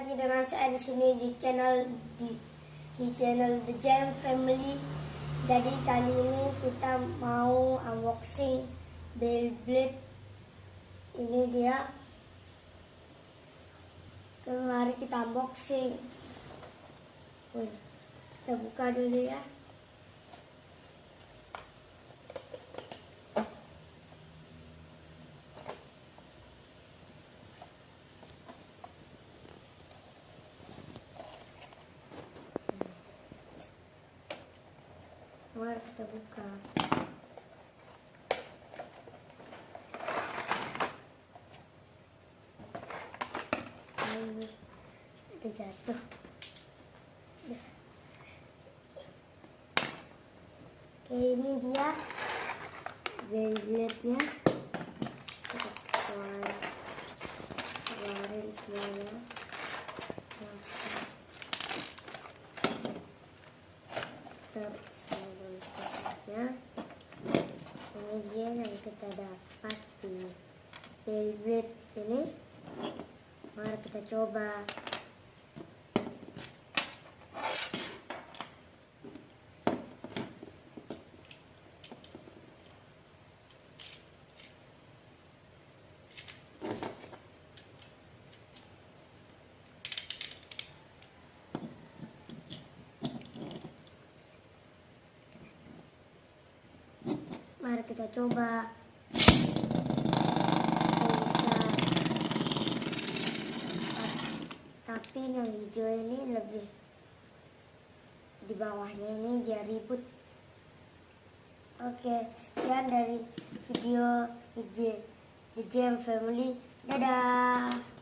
lagi dengan saya di sini di channel The Jam Family. Jadi kali ini kita mau unboxing Beyblade. Ini dia. Mari kita unboxing. Kita buka dulu ya. Mari kita buka. Udah jatuh. Oke, ini dia Beyblade-nya. Kita keluarin semuanya. Ini dia yang kita dapat di Beyblade ini. Mari kita coba. Mari kita coba. Tapi yang hijau ini lebih di bawahnya ini dia ribut. Oke, sekian dari video The Jam Family. Dadah.